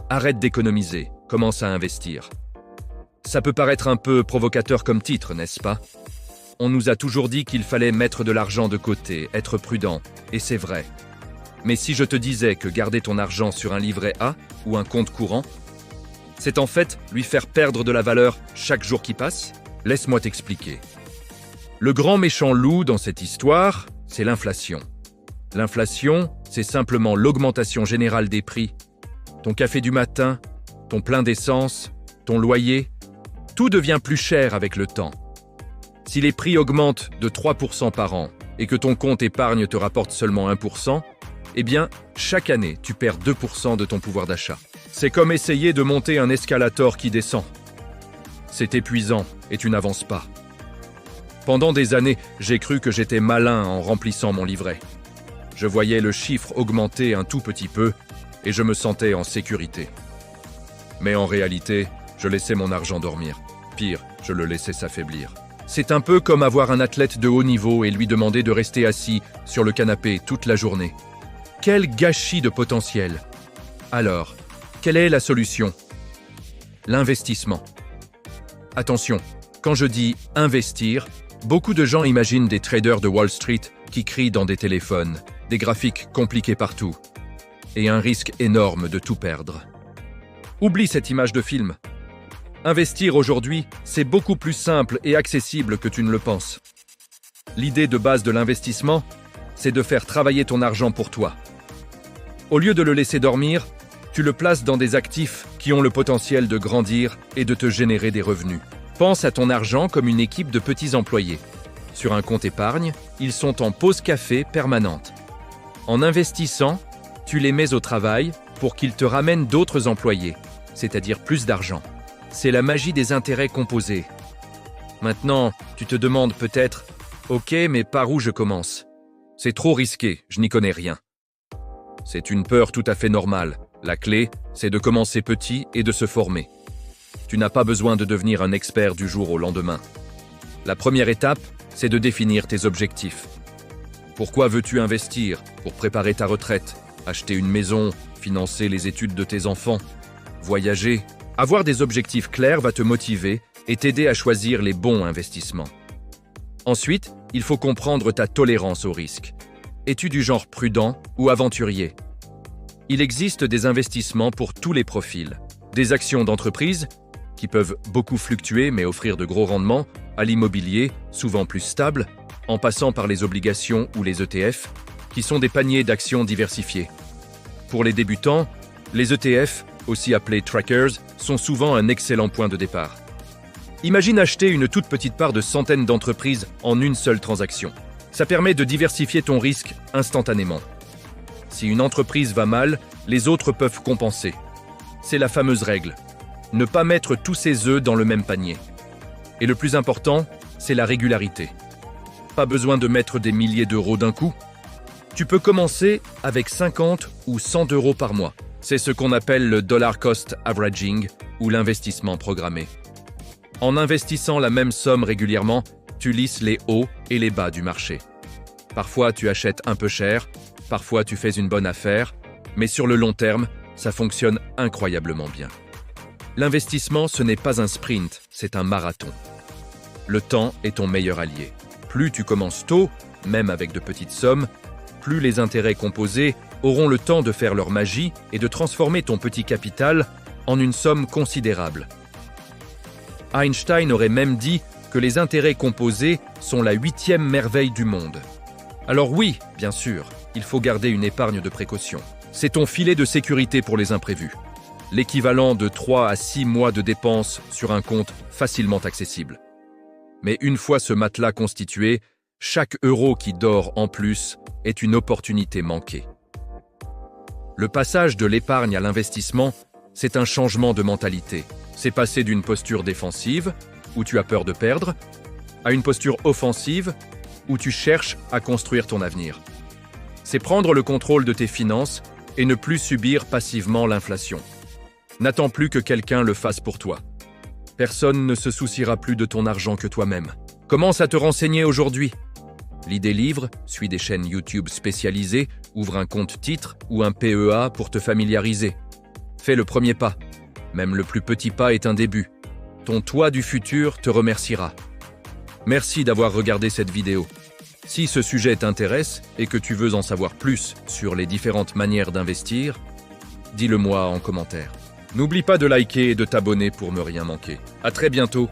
Arrête d'économiser, commence à investir. Ça peut paraître un peu provocateur comme titre, n'est-ce pas? On nous a toujours dit qu'il fallait mettre de l'argent de côté, être prudent, et c'est vrai. Mais si je te disais que garder ton argent sur un livret A ou un compte courant, c'est en fait lui faire perdre de la valeur chaque jour qui passe? Laisse-moi t'expliquer. Le grand méchant loup dans cette histoire, c'est l'inflation. L'inflation, c'est simplement l'augmentation générale des prix. Ton café du matin, ton plein d'essence, ton loyer, tout devient plus cher avec le temps. Si les prix augmentent de 3% par an et que ton compte épargne te rapporte seulement 1%, eh bien, chaque année, tu perds 2% de ton pouvoir d'achat. C'est comme essayer de monter un escalator qui descend. C'est épuisant et tu n'avances pas. Pendant des années, j'ai cru que j'étais malin en remplissant mon livret. Je voyais le chiffre augmenter un tout petit peu et je me sentais en sécurité. Mais en réalité, je laissais mon argent dormir. Pire, je le laissais s'affaiblir. C'est un peu comme avoir un athlète de haut niveau et lui demander de rester assis sur le canapé toute la journée. Quel gâchis de potentiel! Alors, quelle est la solution? L'investissement. Attention, quand je dis investir, beaucoup de gens imaginent des traders de Wall Street qui crient dans des téléphones, des graphiques compliqués partout, et un risque énorme de tout perdre. Oublie cette image de film. Investir aujourd'hui, c'est beaucoup plus simple et accessible que tu ne le penses. L'idée de base de l'investissement, c'est de faire travailler ton argent pour toi. Au lieu de le laisser dormir, tu le places dans des actifs qui ont le potentiel de grandir et de te générer des revenus. Pense à ton argent comme une équipe de petits employés. Sur un compte épargne, ils sont en pause café permanente. En investissant, tu les mets au travail pour qu'ils te ramènent d'autres employés, c'est-à-dire plus d'argent. C'est la magie des intérêts composés. Maintenant, tu te demandes peut-être « Ok, mais par où je commence ?» C'est trop risqué, je n'y connais rien. C'est une peur tout à fait normale. La clé, c'est de commencer petit et de se former. Tu n'as pas besoin de devenir un expert du jour au lendemain. La première étape, c'est de définir tes objectifs. Pourquoi veux-tu investir? Pour préparer ta retraite, acheter une maison, financer les études de tes enfants, voyager. Avoir des objectifs clairs va te motiver et t'aider à choisir les bons investissements. Ensuite, il faut comprendre ta tolérance au risque. Es-tu du genre prudent ou aventurier? Il existe des investissements pour tous les profils. Des actions d'entreprise, qui peuvent beaucoup fluctuer mais offrir de gros rendements, à l'immobilier, souvent plus stable, en passant par les obligations ou les ETF, qui sont des paniers d'actions diversifiés. Pour les débutants, les ETF, aussi appelés trackers, sont souvent un excellent point de départ. Imagine acheter une toute petite part de centaines d'entreprises en une seule transaction. Ça permet de diversifier ton risque instantanément. Si une entreprise va mal, les autres peuvent compenser. C'est la fameuse règle. Ne pas mettre tous ses œufs dans le même panier. Et le plus important, c'est la régularité. Pas besoin de mettre des milliers d'euros d'un coup. Tu peux commencer avec 50 ou 100 euros par mois. C'est ce qu'on appelle le dollar cost averaging ou l'investissement programmé. En investissant la même somme régulièrement, tu lisses les hauts et les bas du marché. Parfois, tu achètes un peu cher, parfois tu fais une bonne affaire, mais sur le long terme, ça fonctionne incroyablement bien. L'investissement, ce n'est pas un sprint, c'est un marathon. Le temps est ton meilleur allié. Plus tu commences tôt, même avec de petites sommes, plus les intérêts composés auront le temps de faire leur magie et de transformer ton petit capital en une somme considérable. Einstein aurait même dit que les intérêts composés sont la 8e merveille du monde. Alors oui, bien sûr, il faut garder une épargne de précaution. C'est ton filet de sécurité pour les imprévus. L'équivalent de 3 à 6 mois de dépenses sur un compte facilement accessible. Mais une fois ce matelas constitué, chaque euro qui dort en plus est une opportunité manquée. Le passage de l'épargne à l'investissement, c'est un changement de mentalité. C'est passer d'une posture défensive, où tu as peur de perdre, à une posture offensive, où tu cherches à construire ton avenir. C'est prendre le contrôle de tes finances et ne plus subir passivement l'inflation. N'attends plus que quelqu'un le fasse pour toi. Personne ne se souciera plus de ton argent que toi-même. Commence à te renseigner aujourd'hui. Lis des livres, suis des chaînes YouTube spécialisées, ouvre un compte titre ou un PEA pour te familiariser. Fais le premier pas. Même le plus petit pas est un début. Ton toi du futur te remerciera. Merci d'avoir regardé cette vidéo. Si ce sujet t'intéresse et que tu veux en savoir plus sur les différentes manières d'investir, dis-le moi en commentaire. N'oublie pas de liker et de t'abonner pour ne rien manquer. À très bientôt.